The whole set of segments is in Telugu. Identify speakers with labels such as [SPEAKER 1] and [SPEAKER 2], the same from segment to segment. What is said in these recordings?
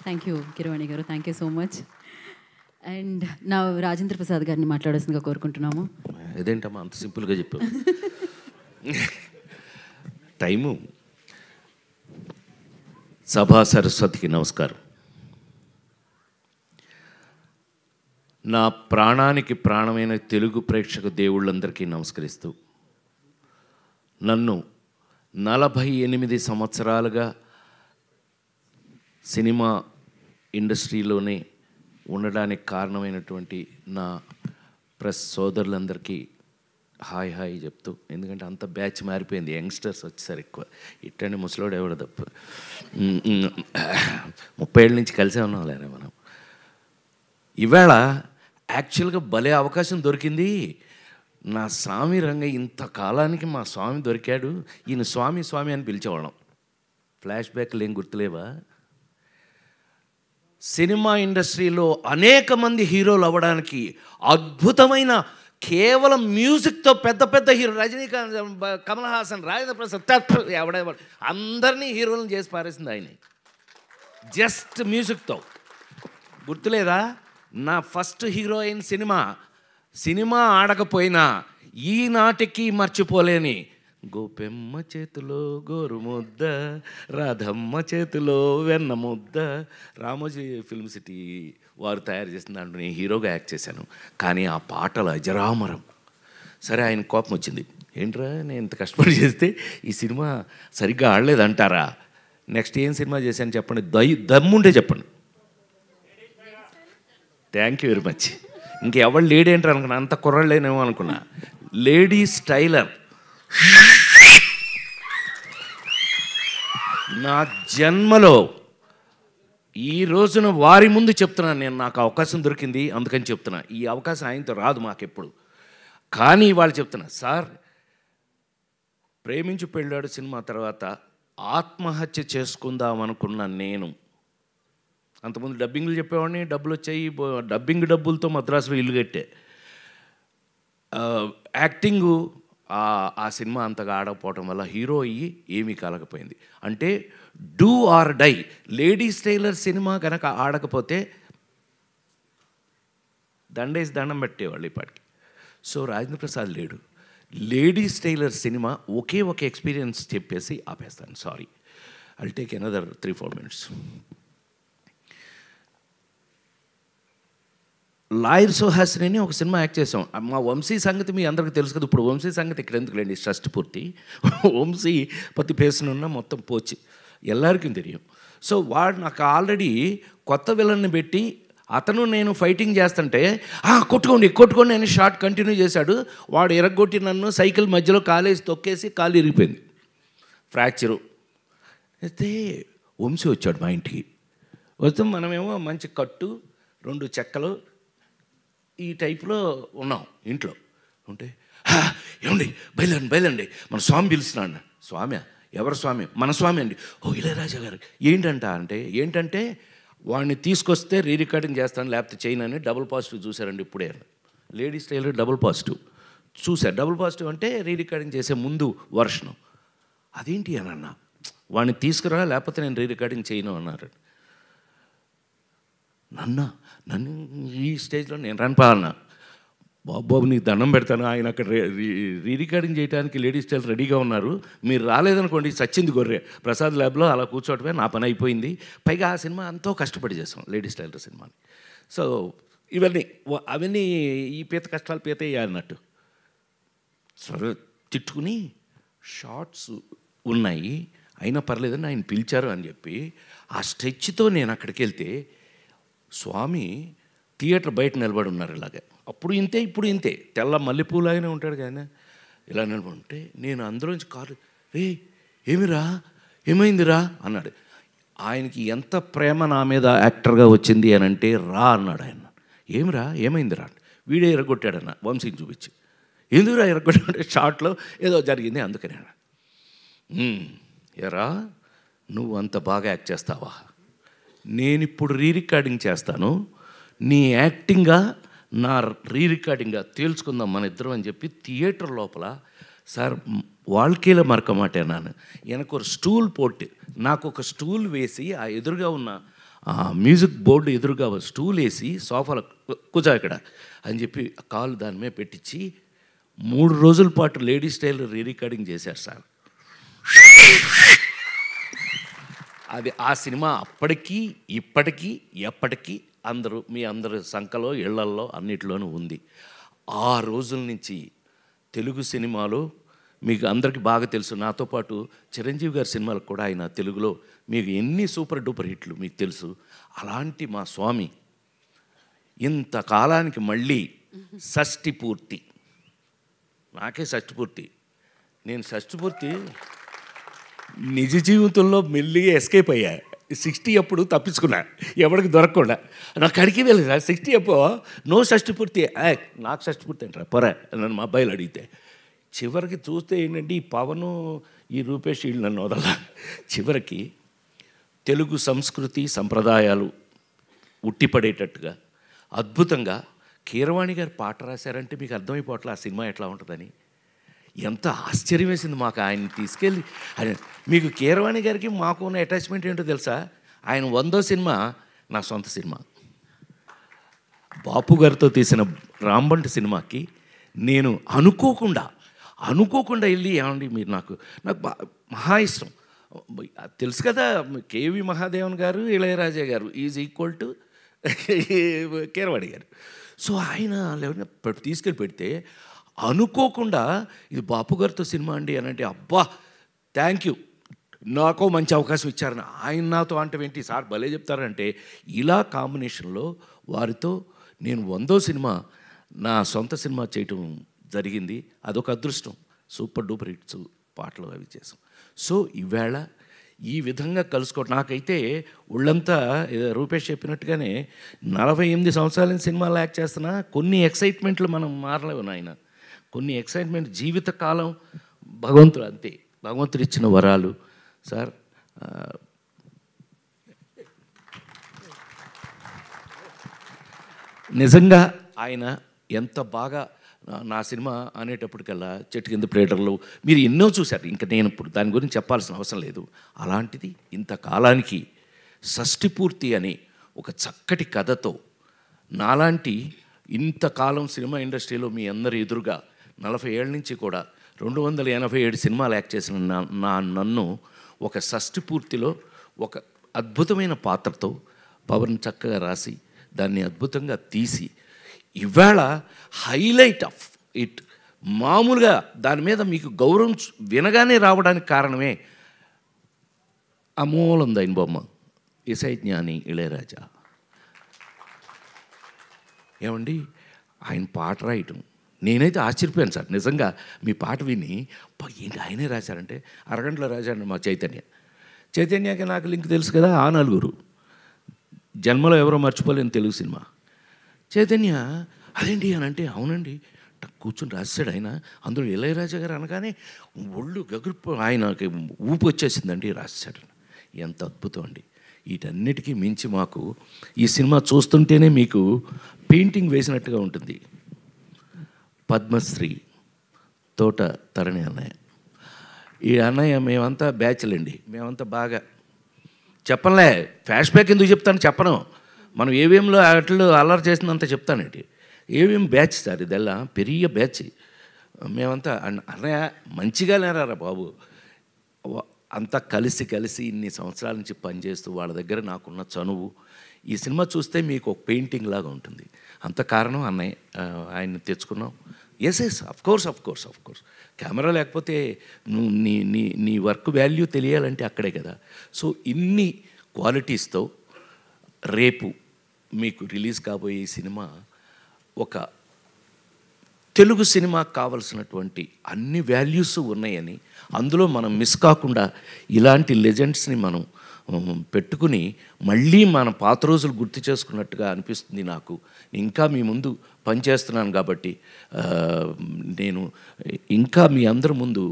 [SPEAKER 1] థ్యాంక్ యూ కిరవాణి గారు, thank you so much. And నా రాజేంద్ర ప్రసాద్ గారిని మాట్లాడాల్సిందిగా కోరుకుంటున్నాము.
[SPEAKER 2] ఇదేంటమ్మా అంత సింపుల్గా చెప్పావు? టైము. సభా సరస్వతికి నమస్కారం. నా ప్రాణానికి ప్రాణమైన తెలుగు ప్రేక్షక దేవుళ్ళందరికీ నమస్కరిస్తూ, నన్ను 48 సంవత్సరాలుగా సినిమా ఇండస్ట్రీలోనే ఉండడానికి కారణమైనటువంటి నా ప్రెస్ సోదరులందరికీ హాయ్ హాయ్ చెప్తూ, ఎందుకంటే అంత బ్యాచ్ మారిపోయింది, యంగ్స్టర్స్ వచ్చేసారు ఎక్కువ. ఇట్టండి ముసలోడు ఎవడు తప్ప 30 ఏళ్ళ నుంచి కలిసే ఉన్నాం లేరా మనం. ఇవాళ యాక్చువల్గా భలే అవకాశం దొరికింది. నా స్వామి రంగ ఇంతకాలానికి మా స్వామి దొరికాడు. ఈయన స్వామి స్వామి అని పిలిచేవాళ్ళం. ఫ్లాష్ బ్యాక్లు ఏం గుర్తులేవా? సినిమా ఇండస్ట్రీలో అనేక మంది హీరోలు అవ్వడానికి అద్భుతమైన కేవలం మ్యూజిక్తో పెద్ద పెద్ద హీరో రజనీకాంత్, కమల్ హాసన్, రాజేంద్ర ప్రసాద్ ఎవడెవడు అందరినీ హీరోలను చేసి పారేసింది ఆయన. జస్ట్ మ్యూజిక్తో. గుర్తులేదా? నా ఫస్ట్ హీరోయిన్ సినిమా ఆడకపోయినా ఈనాటికి మర్చిపోలేని గోపెమ్మ చేతిలో గోరు ముద్ద, రాధమ్మ చేతిలో వెన్న ముద్ద, రామోజీ ఫిల్మ్ సిటీ వారు తయారు చేసిన దాంట్లో నేను హీరోగా యాక్ట్ చేశాను. కానీ ఆ పాటలు అజరామరం. సరే, ఆయన కోపం వచ్చింది. ఏంట్రా నేను ఇంత కష్టపడి చేస్తే ఈ సినిమా సరిగ్గా ఆడలేదంటారా? నెక్స్ట్ ఏం సినిమా చేశాను చెప్పండి, దమ్ముంటే చెప్పండి. Thank you very much. ఇంకెవరు లేడీ ఏంటారు అనుకున్నా, అంత కుర్రలేనేమో అనుకున్నా. Ladies tailor. నా జన్మలో ఈ రోజున వారి ముందు చెప్తున్నాను నేను, నాకు అవకాశం దొరికింది అందుకని చెప్తున్నా. ఈ అవకాశం ఆయనతో రాదు మాకెప్పుడు. కానీ వాళ్ళు చెప్తున్నా, సార్ ప్రేమించి పెళ్ళాడు సినిమా తర్వాత ఆత్మహత్య చేసుకుందాం అనుకున్న నేను, అంతకుముందు డబ్బింగ్లు చెప్పేవాడిని, డబ్బులు వచ్చాయి, డబ్బింగ్ డబ్బులతో మద్రాసులో ఇల్లు కట్టే. యాక్టింగు ఆ సినిమా అంతగా ఆడకపోవటం వల్ల హీరో అయ్యి ఏమీ కలగపోయింది. అంటే do or die. Ladies tailor cinema కనుక ఆడకపోతే దండేసి దండం పెట్టేవాళ్ళు ఇప్పటికి. సో రాజేంద్ర ప్రసాద్ లేడు. లేడీస్ టైలర్ సినిమా ఒకే ఒక ఎక్స్పీరియన్స్ చెప్పేసి ఆపేస్తాను. Sorry, I'll take another 3-4 minutes. Lawyer Suhasini అని ఒక సినిమా యాక్ట్ చేసాం. మా వంశీ సంగతి మీ అందరికీ తెలుసు కదా. ఇప్పుడు వంశీ సంగతి ఇక్కడ ఎందుకు లేండి, షష్టి పూర్తి. వంశీ పత్తి పేసునున్న మొత్తం పోచి ఎల్లరికీ తెలియం. సో వాడు నాకు ఆల్రెడీ కొత్త విలన్ని పెట్టి అతను నేను ఫైటింగ్ చేస్తుంటే కొట్టుకోండి అని షార్ట్ కంటిన్యూ చేశాడు. వాడు ఎరగొట్టి నన్ను సైకిల్ మధ్యలో కాలేసి తొక్కేసి కాలు ఇరిగిపోయింది, ఫ్రాక్చరు. అయితే వంశీ వచ్చాడు మా ఇంటికి. వస్తే మనమేమో మంచి కట్టు 2 చెక్కలు ఈ టైప్లో ఉన్నాం ఇంట్లో ఉంటే, ఏమండి బయలండి మన స్వామి పిలుస్తున్నాడు. స్వామి? ఎవరు స్వామి? మన స్వామి అండి. ఓ ఇళయరాజా గారు. ఏంటంటే వాడిని తీసుకొస్తే రికార్డింగ్ చేస్తాను లేకపోతే చేయను అని డబుల్ పాజిటివ్ చూశారండి ఇప్పుడే. లేడీస్ టైలర్ డబుల్ పాజిటివ్ చూశారు. డబుల్ పాజిటివ్ అంటే రికార్డింగ్ చేసే ముందు వర్షను. అదేంటి అని అన్నా, వాడిని తీసుకురా లేకపోతే నేను రికార్డింగ్ చేయను అన్నారు. నన్ను ఈ స్టేజ్లో నేను రానిపోవాలన్నా, బాబు నీకు దండం పెడతాను, ఆయన అక్కడ రికార్డింగ్ చేయడానికి లేడీస్ టైలర్ రెడీగా ఉన్నారు, మీరు రాలేదనుకోండి సచ్చింది గొర్రె. ప్రసాద్ ల్యాబ్లో అలా కూర్చోవటమే నా పని అయిపోయింది. పైగా ఆ సినిమా ఎంతో కష్టపడి చేసాం, లేడీస్ టైలర్ సినిమాని. సో అవన్నీ ఈ పీత కష్టాలు పీత అన్నట్టు సరే తిట్టుకుని షార్ట్స్ ఉన్నాయి అయినా పర్లేదని ఆయన పిలిచారు అని చెప్పి ఆ స్ట్రెచ్తో నేను అక్కడికి వెళ్తే స్వామి థియేటర్ బయట నిలబడి ఉన్నారు ఇలాగే. అప్పుడు ఇంతే ఇప్పుడు ఇంతే, తెల్ల మల్లెపూలాగానే ఉంటాడు కానీ ఇలా నిలబడి ఉంటే నేను అందులోంచి కారు, ఏమైందిరా అన్నాడు. ఆయనకి ఎంత ప్రేమ నా మీద యాక్టర్గా వచ్చింది అని అంటే రా అన్నాడు ఆయన. ఏమైందిరా? వీడే ఎరగొట్టాడన్న వంశీని చూపించి. ఎందుకురా ఎరగొట్టాడంటే షార్ట్లో ఏదో జరిగింది అందుకనే. ఎరా నువ్వు అంత బాగా యాక్ట్ చేస్తావా? నేను ఇప్పుడు రికార్డింగ్ చేస్తాను, నీ యాక్టింగ్గా నా రికార్డింగ్గా తేల్చుకుందాం మన ఇద్దరం అని చెప్పి థియేటర్ లోపల సార్ வாழ்க்கையில் மறக்க மாட்டேன். நான் எனக்கு ஒரு ஸ்டூல் போட்டு నాకు ఒక స్టూల్ వేసి ఆ ఎదురుగా ఉన్న మ్యూజిక్ బోర్డు ఎదురుగా స్టూల్ వేసి సోఫాలో కూర్చో ఇక్కడ అని చెప్పి కాలు దాని మీద పెట్టించి 3 రోజుల పాటు లేడీ స్టైల్ రికార్డింగ్ చేశారు సార్. అది ఆ సినిమా అప్పటికీ ఇప్పటికీ ఎప్పటికీ మీ అందరి సంఖలో ఇళ్లల్లో అన్నిటిలోనూ ఉంది. ఆ రోజుల నుంచి తెలుగు సినిమాలో మీకు అందరికీ బాగా తెలుసు, నాతో పాటు చిరంజీవి గారి సినిమాలకు కూడా ఆయన తెలుగులో మీకు ఎన్ని సూపర్ డూపర్ హిట్లు మీకు తెలుసు. అలాంటి మా స్వామి ఇంతకాలానికి మళ్ళీ షష్ఠి పూర్తి, నాకే షష్ఠి పూర్తి, నేను షష్ఠి పూర్తి నిజ జీవితంలో మెల్లిగా ఎస్కేప్ అయ్యా. 60 అప్పుడు తప్పించుకున్నా, ఎవరికి దొరకకుండా. నాకు అడిగి వెళ్ళదు సార్ 60 అప్పుడు నో షష్ఠి పూర్తి, నాకు షష్ఠి పూర్తి అంటారా పొర నన్ను మా అబ్బాయిలు అడిగితే. చివరికి చూస్తే ఏంటంటే ఈ పవను ఈ రూపేష్ వీళ్ళు నన్ను వదల. చివరికి తెలుగు సంస్కృతి సంప్రదాయాలు ఉట్టిపడేటట్టుగా అద్భుతంగా కీరవాణి గారు పాట రాశారంటే మీకు అర్థమైపోవట్లే ఆ సినిమా ఎట్లా ఉంటుందని. ఎంత ఆశ్చర్యం వేసింది మాకు ఆయన తీసుకెళ్ళి. మీకు కీరవాణి గారికి మాకు ఉన్న అటాచ్మెంట్ ఏంటో తెలుసా? ఆయన 100వ సినిమా నా సొంత సినిమా. బాపు గారితో తీసిన రాంబంటి సినిమాకి నేను అనుకోకుండా వెళ్ళి ఏమండి మీరు నాకు మహా ఇష్టం తెలుసు కదా, కేవి మహాదేవన్ గారు ఇళయరాజా గారు ఈజ్ ఈక్వల్ టు కీరవాణి గారు. సో ఆయన తీసుకెళ్ళి పెడితే అనుకోకుండా ఇది బాపు గారితో సినిమా అండి అని అంటే, అబ్బా థ్యాంక్ యూ, నాకో మంచి అవకాశం ఇచ్చారని. ఆయన నాతో అంటే ఏంటి సార్ భలే చెప్తారంటే, ఇలా కాంబినేషన్లో వారితో నేను 100వ సినిమా నా సొంత సినిమా చేయటం జరిగింది. అదొక అదృష్టం. సూపర్ డూపర్ హిట్స్ పాటలు అవి చేసాం. సో ఈవేళ ఈ విధంగా కలుసుకోవడం నాకైతే ఒళ్ళంతా రూపేష్ చెప్పినట్టుగానే 48 సంవత్సరాల సినిమాలు యాక్ట్ చేస్తున్నా కొన్ని ఎక్సైట్మెంట్లు మనం మారలేవు నాయన. కొన్ని ఎక్సైట్మెంట్ జీవితకాలం భగవంతుడు అంతే, భగవంతుడు ఇచ్చిన వరాలు సార్. నిజంగా ఆయన ఎంత బాగా నా సినిమా అనేటప్పటికల్లా చెట్టు కింద ప్రేటర్లు మీరు ఎన్నో చూశారు, ఇంకా నేను ఇప్పుడు దాని గురించి చెప్పాల్సిన అవసరం లేదు. అలాంటిది ఇంతకాలానికి షష్ఠి పూర్తి అనే ఒక చక్కటి కథతో నాలాంటి ఇంతకాలం సినిమా ఇండస్ట్రీలో మీ అందరి ఎదురుగా 40 ఏళ్ళ నుంచి కూడా 287 సినిమాలు యాక్ట్ చేసిన నన్ను ఒక షష్ఠి పూర్తిలో ఒక అద్భుతమైన పాత్రతో పవన్ చక్కగా రాసి దాన్ని అద్భుతంగా తీసి ఇవాళ హైలైట్ ఆఫ్ ఇట్. మామూలుగా దాని మీద మీకు గౌరవం వినగానే రావడానికి కారణమే అమూలందైన బొమ్మ ఇసై జ్ఞాని ఇళయరాజా. ఏమండి ఆయన పాట రాయటం నేనైతే ఆశ్చర్యపోయాను సార్. నిజంగా మీ పాట విని ఏంటి ఆయనే రాశారంటే, అరగంటలో రాశాడు మా చైతన్యకి నాకు లింక్ తెలుసు కదా, ఆ నలుగురు జన్మలో ఎవరో మర్చిపోలేని తెలుగు సినిమా. చైతన్య అదేంటి అని అంటే, అవునండి కూర్చొని రాశాడు ఆయన. అందులో ఇళయరాజా గారు అనగానే ఒళ్ళు గగురు ఆయనకి ఊపు వచ్చేసిందండి, రాశాడు. ఎంత అద్భుతం అండి. వీటన్నిటికీ మించి మాకు ఈ సినిమా చూస్తుంటేనే మీకు పెయింటింగ్ వేసినట్టుగా ఉంటుంది. పద్మశ్రీ తోట తరణి అన్నయ్య, ఈ అన్నయ్య మేమంతా బ్యాచ్లండి, మేమంతా బాగా చెప్పనులే, ఫ్లాష్ బ్యాక్ ఎందుకు చెప్తాను చెప్పను, మనం ఏవిఎంలో అట్లు అల్లరి చేసినంత చెప్తానండి. ఏవిఎం బ్యాచ్ సార్, ఇదెల్లా పెరియ బ్యాచ్. మేమంతా అన్నయ్య మంచిగా లేరారా బాబు, అంతా కలిసి ఇన్ని సంవత్సరాల నుంచి పనిచేస్తూ వాళ్ళ దగ్గర నాకున్న చనువు. ఈ సినిమా చూస్తే మీకు ఒక పెయింటింగ్ లాగా ఉంటుంది. అంత కారణం అన్నయ్య, ఆయన్ని తెచ్చుకున్నాం. ఎస్ అఫ్ కోర్స్ కెమెరా లేకపోతే నువ్వు నీ వర్క్ వాల్యూ తెలియాలంటే అక్కడే కదా. సో ఇన్ని క్వాలిటీస్తో రేపు మీకు రిలీజ్ కాబోయే ఈ సినిమా ఒక తెలుగు సినిమాకు కావలసినటువంటి అన్ని వాల్యూస్ ఉన్నాయని, అందులో మనం మిస్ కాకుండా ఇలాంటి లెజెండ్స్ని మనం పెట్టుకుని మళ్ళీ మన పాత రోజులు గుర్తు చేసుకున్నట్టుగా అనిపిస్తుంది నాకు. ఇంకా మీ ముందు పనిచేస్తున్నాను కాబట్టి నేను ఇంకా మీ అందరి ముందు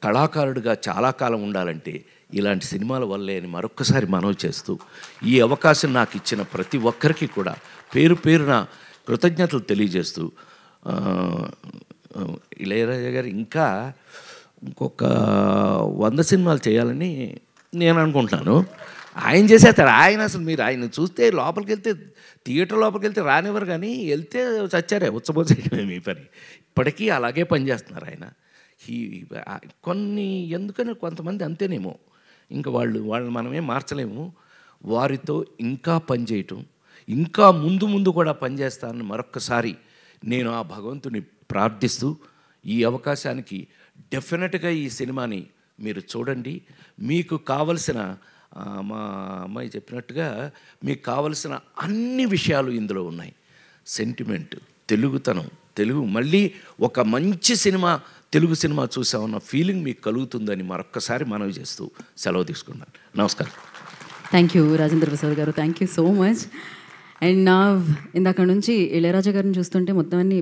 [SPEAKER 2] కళాకారుడిగా చాలా కాలం ఉండాలంటే ఇలాంటి సినిమాల వల్లే అని మరొక్కసారి మనవి చేస్తూ, ఈ అవకాశం నాకు ఇచ్చిన ప్రతి ఒక్కరికి కూడా పేరున కృతజ్ఞతలు తెలియజేస్తూ, ఇళయరాజా గారు ఇంకా ఇంకొక 100 సినిమాలు చేయాలని నేను అనుకుంటున్నాను. ఆయన చేసేస్తారు. ఆయన అసలు మీరు ఆయన చూస్తే లోపలికి వెళ్తే, థియేటర్ లోపలికి వెళ్తే రానివ్వరు, కానీ వెళ్తే చచ్చారే, ఉచ్చబోసేయడమే మీ పని. ఇప్పటికీ అలాగే పనిచేస్తున్నారు ఆయన. కొన్ని ఎందుకని కొంతమంది అంతేనేమో, ఇంకా వాళ్ళు మనమేం మార్చలేము. వారితో ఇంకా పనిచేయటం, ఇంకా ముందు ముందు కూడా పనిచేస్తానని మరొక్కసారి నేను ఆ భగవంతుని ప్రార్థిస్తూ, ఈ అవకాశానికి డెఫినెట్గా ఈ సినిమాని మీరు చూడండి. మీకు కావలసిన మా అమ్మాయి చెప్పినట్టుగా మీకు కావలసిన అన్ని విషయాలు ఇందులో ఉన్నాయి. సెంటిమెంట్, తెలుగుతనం, తెలుగు మళ్ళీ ఒక మంచి సినిమా, తెలుగు సినిమా చూసామన్న ఫీలింగ్ మీకు కలుగుతుందని మరొక్కసారి మనవి చేస్తూ సెలవు తీసుకున్నాను. నమస్కారం.
[SPEAKER 1] థ్యాంక్ యూ రాజేంద్ర ప్రసాద్ గారు, thank you so much. And నా ఇందాక నుంచి ఇళయరాజా గారిని చూస్తుంటే మొత్తం అన్ని